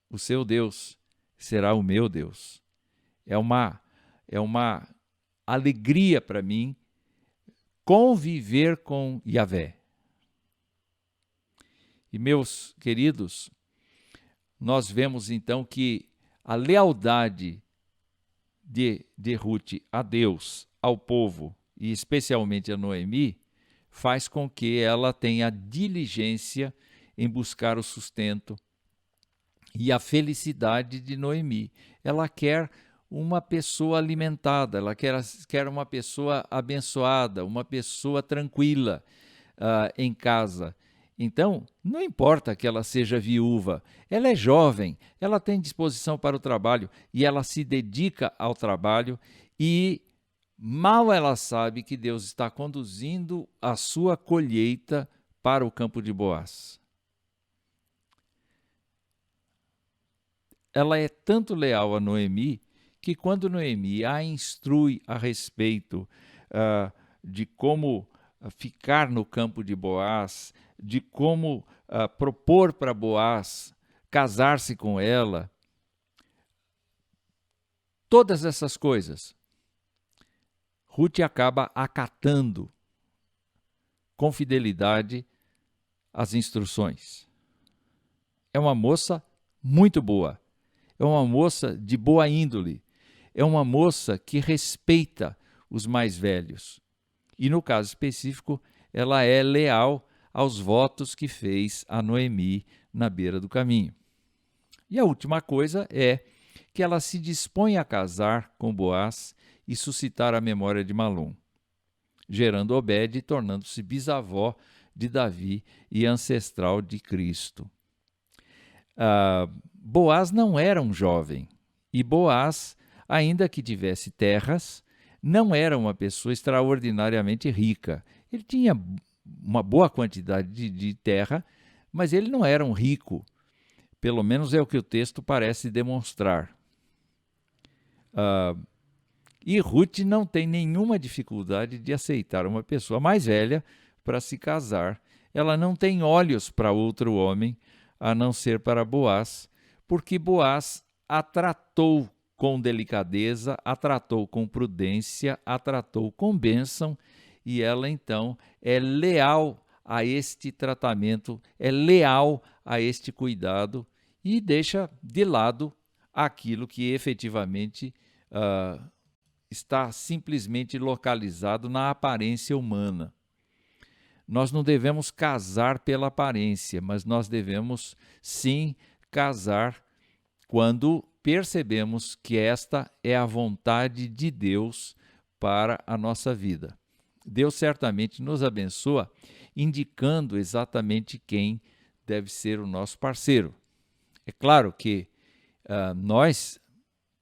Speaker 1: O seu Deus será o meu Deus. É uma alegria para mim conviver com Yahvé. E, meus queridos, nós vemos então que a lealdade de Ruth a Deus, ao povo e especialmente a Noemi, faz com que ela tenha diligência em buscar o sustento e a felicidade de Noemi. Ela quer uma pessoa alimentada, ela quer uma pessoa abençoada, uma pessoa tranquila em casa. Então, não importa que ela seja viúva, ela é jovem, ela tem disposição para o trabalho e ela se dedica ao trabalho e mal ela sabe que Deus está conduzindo a sua colheita para o campo de Boaz. Ela é tanto leal a Noemi que quando Noemi a instrui a respeito de como ficar no campo de Boaz, de como propor para Boaz casar-se com ela, todas essas coisas, Ruth acaba acatando com fidelidade as instruções. É uma moça muito boa, é uma moça de boa índole, é uma moça que respeita os mais velhos. E no caso específico, ela é leal aos votos que fez a Noemi na beira do caminho. E a última coisa é que ela se dispõe a casar com Boaz e suscitar a memória de Malom, gerando Obed e tornando-se bisavó de Davi e ancestral de Cristo. Boaz não era um jovem, e Boaz, ainda que tivesse terras, não era uma pessoa extraordinariamente rica. Ele tinha uma boa quantidade de terra, mas ele não era um rico. Pelo menos é o que o texto parece demonstrar. E Ruth não tem nenhuma dificuldade de aceitar uma pessoa mais velha para se casar. Ela não tem olhos para outro homem, a não ser para Boaz, porque Boaz a tratou com delicadeza, a tratou com prudência, a tratou com bênção, e ela então é leal a este tratamento, é leal a este cuidado e deixa de lado aquilo que efetivamente está simplesmente localizado na aparência humana. Nós não devemos casar pela aparência, mas nós devemos sim casar quando percebemos que esta é a vontade de Deus para a nossa vida. Deus certamente nos abençoa indicando exatamente quem deve ser o nosso parceiro. É claro que nós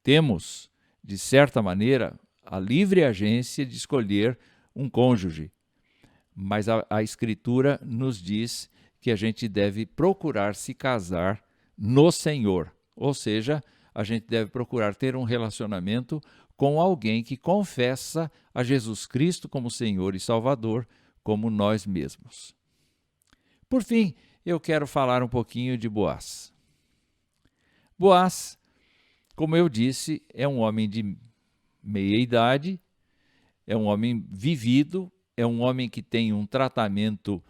Speaker 1: temos, de certa maneira, a livre agência de escolher um cônjuge, mas a Escritura nos diz que a gente deve procurar se casar no Senhor, ou seja, a gente deve procurar ter um relacionamento com alguém que confessa a Jesus Cristo como Senhor e Salvador, como nós mesmos. Por fim, eu quero falar um pouquinho de Boaz. Boaz, como eu disse, é um homem de meia idade, é um homem vivido, é um homem que tem um tratamento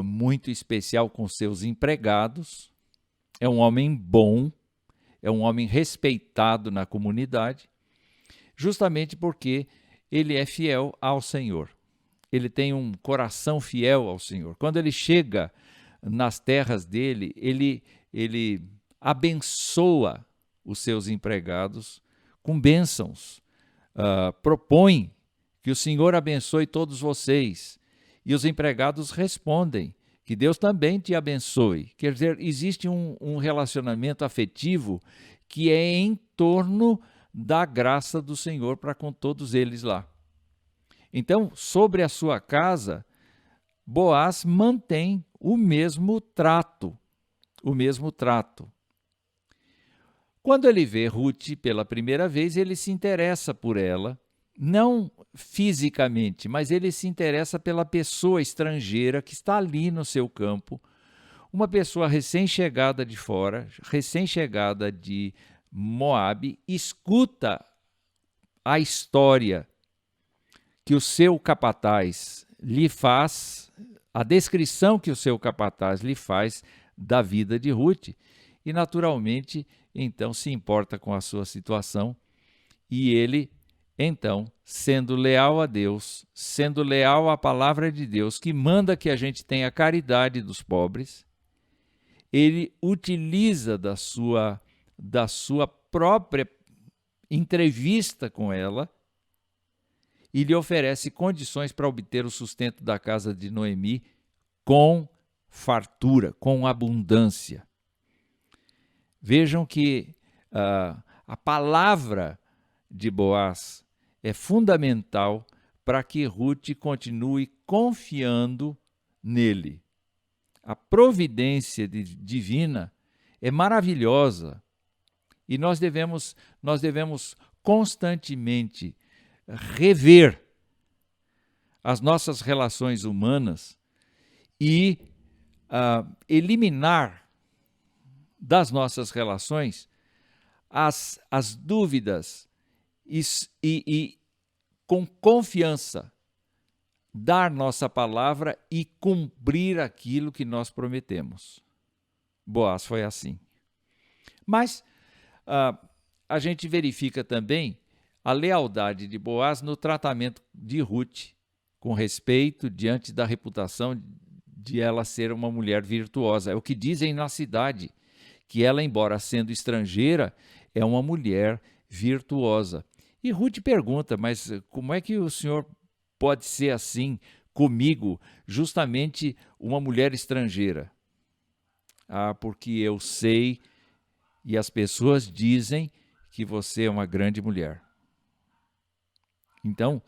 Speaker 1: muito especial com seus empregados, é um homem bom, é um homem respeitado na comunidade, justamente porque ele é fiel ao Senhor. Ele tem um coração fiel ao Senhor. Quando ele chega nas terras dele, ele abençoa os seus empregados com bênçãos, propõe que o Senhor abençoe todos vocês. E os empregados respondem que Deus também te abençoe. Quer dizer, existe um relacionamento afetivo que é em torno da graça do Senhor para com todos eles lá. Então, sobre a sua casa, Boaz mantém o mesmo trato, Quando ele vê Ruth pela primeira vez, ele se interessa por ela, não fisicamente, mas ele se interessa pela pessoa estrangeira que está ali no seu campo, uma pessoa recém-chegada de fora, recém-chegada de Moabe, escuta a história que o seu capataz lhe faz, a descrição que o seu capataz lhe faz da vida de Ruth, e naturalmente, então, se importa com a sua situação, e ele, então, sendo leal a Deus, sendo leal à palavra de Deus, que manda que a gente tenha caridade dos pobres, ele utiliza da sua própria entrevista com ela e lhe oferece condições para obter o sustento da casa de Noemi com fartura, com abundância. Vejam que a palavra de Boaz é fundamental para que Ruth continue confiando nele. A providência divina é maravilhosa e nós devemos constantemente rever as nossas relações humanas e eliminar das nossas relações as dúvidas e com confiança dar nossa palavra e cumprir aquilo que nós prometemos. Boaz foi assim. Mas a gente verifica também a lealdade de Boaz no tratamento de Ruth, com respeito diante da reputação de ela ser uma mulher virtuosa. É o que dizem na cidade, que ela, embora sendo estrangeira, é uma mulher virtuosa. E Ruth pergunta, mas como é que o senhor pode ser assim comigo, justamente uma mulher estrangeira? Porque eu sei e as pessoas dizem que você é uma grande mulher. Então,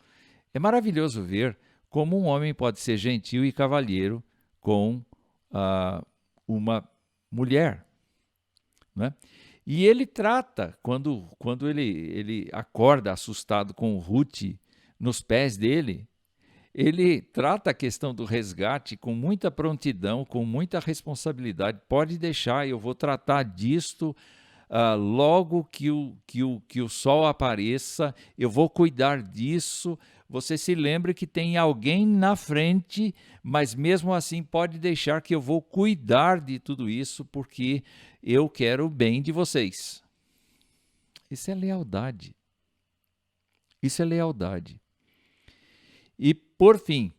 Speaker 1: é maravilhoso ver como um homem pode ser gentil e cavalheiro com uma mulher, né? E ele trata, quando ele acorda assustado com Ruth nos pés dele, ele trata a questão do resgate com muita prontidão, com muita responsabilidade. Pode deixar, eu vou tratar disto logo que o sol apareça, eu vou cuidar disso. Você se lembre que tem alguém na frente, mas mesmo assim pode deixar que eu vou cuidar de tudo isso, porque eu quero o bem de vocês. Isso é lealdade. Isso é lealdade. E, por fim,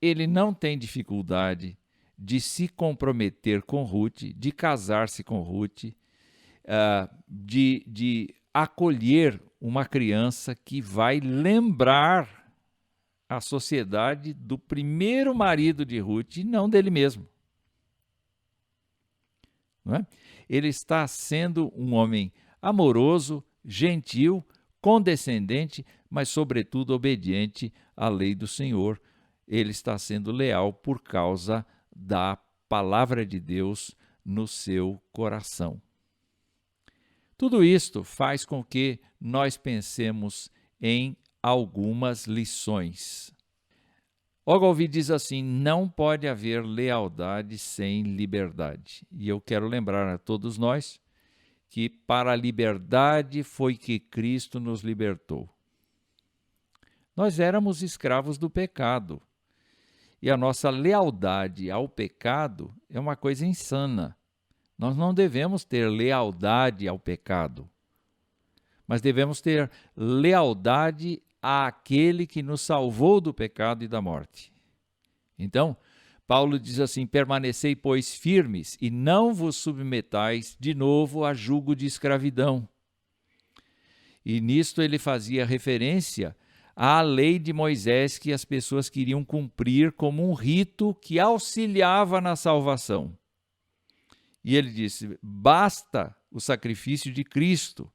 Speaker 1: ele não tem dificuldade de se comprometer com Ruth, de casar-se com Ruth, de acolher uma criança que vai lembrar a sociedade do primeiro marido de Ruth e não dele mesmo. Não é? Ele está sendo um homem amoroso, gentil, condescendente, mas, sobretudo, obediente à lei do Senhor. Ele está sendo leal por causa da palavra de Deus no seu coração. Tudo isto faz com que nós pensemos em algumas lições. Ogilvy diz assim: não pode haver lealdade sem liberdade. E eu quero lembrar a todos nós que para a liberdade foi que Cristo nos libertou. Nós éramos escravos do pecado. E a nossa lealdade ao pecado é uma coisa insana. Nós não devemos ter lealdade ao pecado, mas devemos ter lealdade àquele que nos salvou do pecado e da morte. Então, Paulo diz assim: permanecei, pois, firmes, e não vos submetais de novo a jugo de escravidão. E nisto ele fazia referência à lei de Moisés que as pessoas queriam cumprir como um rito que auxiliava na salvação. E ele disse: basta o sacrifício de Cristo.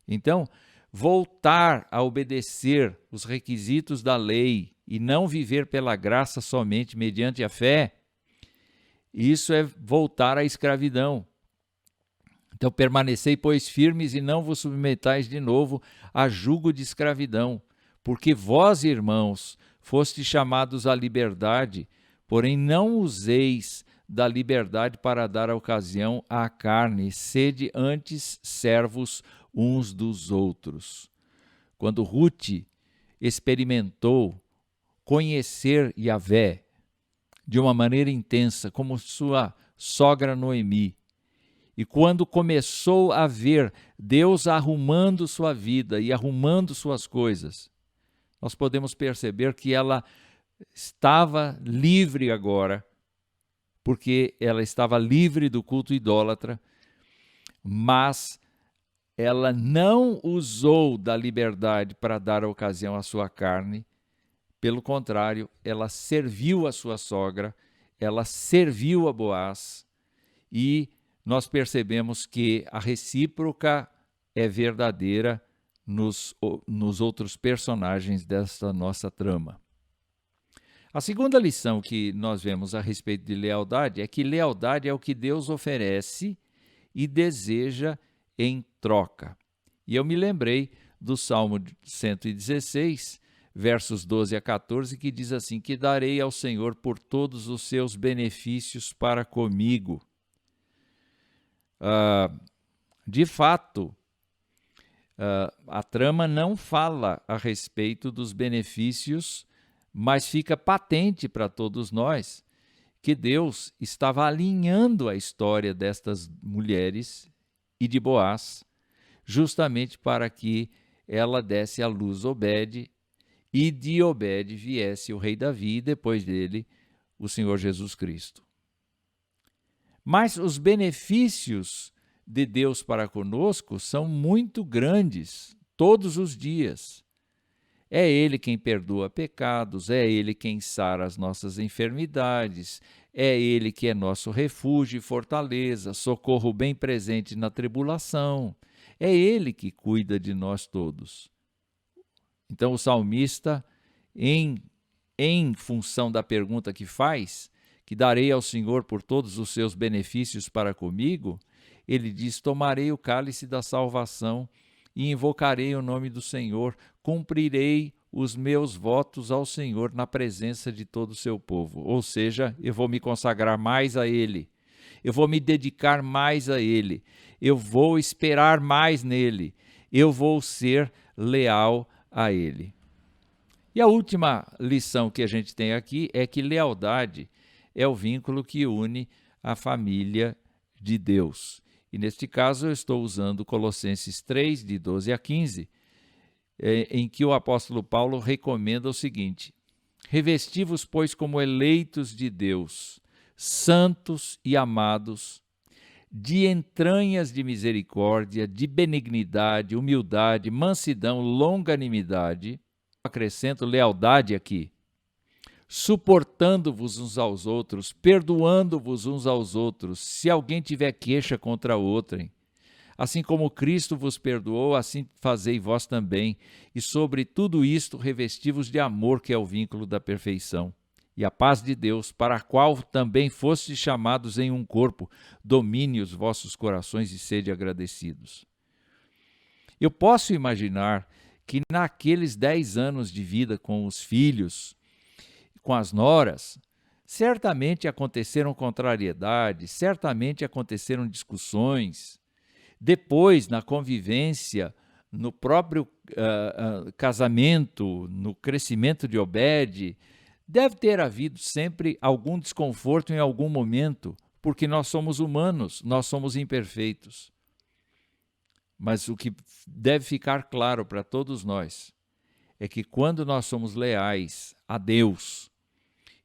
Speaker 1: Então, voltar a obedecer os requisitos da lei e não viver pela graça somente mediante a fé, isso é voltar à escravidão. Então permanecei, pois, firmes e não vos submetais de novo a jugo de escravidão, porque vós, irmãos, fostes chamados à liberdade, porém não useis da liberdade para dar ocasião à carne, sede antes servos uns dos outros. Quando Ruth experimentou conhecer Yahvé de uma maneira intensa, como sua sogra Noemi, e quando começou a ver Deus arrumando sua vida e arrumando suas coisas, nós podemos perceber que ela estava livre agora, porque ela estava livre do culto idólatra, mas ela não usou da liberdade para dar ocasião à sua carne. Pelo contrário, ela serviu a sua sogra, ela serviu a Boaz, e nós percebemos que a recíproca é verdadeira nos outros personagens desta nossa trama. A segunda lição que nós vemos a respeito de lealdade é que lealdade é o que Deus oferece e deseja em troca. E eu me lembrei do Salmo 116, versos 12 a 14, que diz assim: que darei ao Senhor por todos os seus benefícios para comigo. De fato, a trama não fala a respeito dos benefícios, mas fica patente para todos nós que Deus estava alinhando a história destas mulheres e de Boaz, justamente para que ela desse à luz Obed, e de Obed viesse o rei Davi, e depois dele o Senhor Jesus Cristo. Mas os benefícios de Deus para conosco são muito grandes, todos os dias. É Ele quem perdoa pecados, é Ele quem sara as nossas enfermidades, é Ele que é nosso refúgio e fortaleza, socorro bem presente na tribulação. É Ele que cuida de nós todos. Então o salmista, em função da pergunta que faz, que darei ao Senhor por todos os seus benefícios para comigo, ele diz: tomarei o cálice da salvação e invocarei o nome do Senhor, cumprirei os meus votos ao Senhor na presença de todo o seu povo. Ou seja, eu vou me consagrar mais a Ele, eu vou me dedicar mais a Ele, eu vou esperar mais nele, eu vou ser leal a Ele. E a última lição que a gente tem aqui é que lealdade é o vínculo que une a família de Deus. E neste caso eu estou usando Colossenses 3, de 12 a 15, em que o apóstolo Paulo recomenda o seguinte: revesti-vos, pois, como eleitos de Deus, santos e amados, de entranhas de misericórdia, de benignidade, humildade, mansidão, longanimidade, acrescento lealdade aqui, suportando-vos uns aos outros, perdoando-vos uns aos outros, se alguém tiver queixa contra outrem. Assim como Cristo vos perdoou, assim fazei vós também, e sobre tudo isto revesti-vos de amor, que é o vínculo da perfeição. E a paz de Deus, para a qual também fostes chamados em um corpo, domine os vossos corações e sede agradecidos. Eu posso imaginar que naqueles 10 anos de vida com os filhos, com as noras, certamente aconteceram contrariedades, certamente aconteceram discussões. Depois, na convivência, no próprio casamento, no crescimento de Obed, deve ter havido sempre algum desconforto em algum momento, porque nós somos humanos, nós somos imperfeitos. Mas o que deve ficar claro para todos nós é que quando nós somos leais a Deus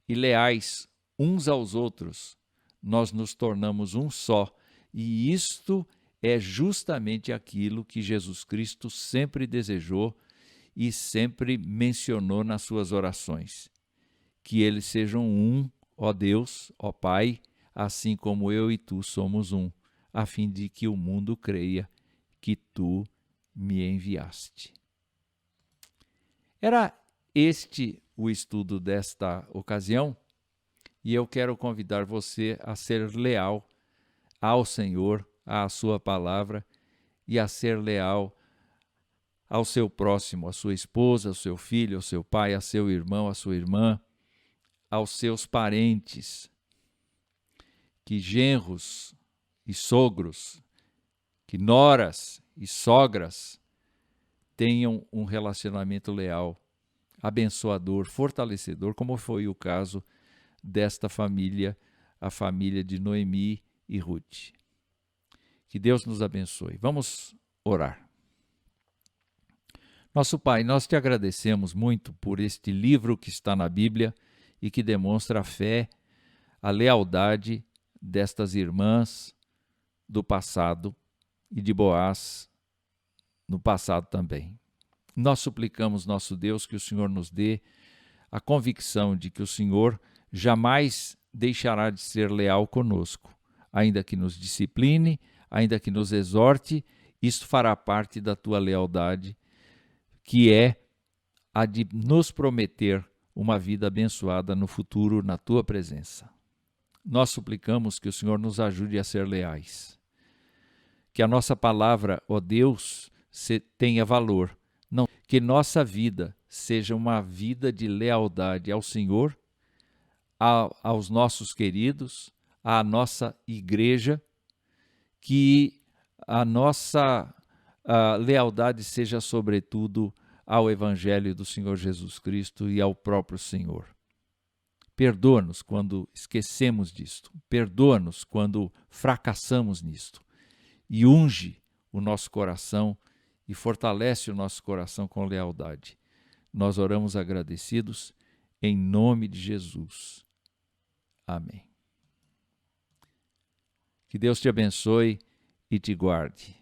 Speaker 1: e leais uns aos outros, nós nos tornamos um só. E isto é justamente aquilo que Jesus Cristo sempre desejou e sempre mencionou nas suas orações. Que eles sejam um, ó Deus, ó Pai, assim como eu e tu somos um, a fim de que o mundo creia que tu me enviaste. Era este o estudo desta ocasião, e eu quero convidar você a ser leal ao Senhor, à sua palavra e a ser leal ao seu próximo, à sua esposa, ao seu filho, ao seu pai, a seu irmão, à sua irmã, aos seus parentes, que genros e sogros, que noras e sogras tenham um relacionamento leal, abençoador, fortalecedor, como foi o caso desta família, a família de Noemi e Ruth. Que Deus nos abençoe. Vamos orar. Nosso Pai, nós te agradecemos muito por este livro que está na Bíblia e que demonstra a fé, a lealdade destas irmãs do passado e de Boaz no passado também. Nós suplicamos, nosso Deus, que o Senhor nos dê a convicção de que o Senhor jamais deixará de ser leal conosco, ainda que nos discipline, ainda que nos exorte, isso fará parte da tua lealdade, que é a de nos prometer uma vida abençoada no futuro na tua presença. Nós suplicamos que o Senhor nos ajude a ser leais. Que a nossa palavra, ó Deus, tenha valor. Não, que nossa vida seja uma vida de lealdade ao Senhor, aos nossos queridos, à nossa igreja, que a nossa lealdade seja sobretudo ao Evangelho do Senhor Jesus Cristo e ao próprio Senhor. Perdoa-nos quando esquecemos disto, perdoa-nos quando fracassamos nisto, e unge o nosso coração e fortalece o nosso coração com lealdade. Nós oramos agradecidos em nome de Jesus. Amém. Que Deus te abençoe e te guarde.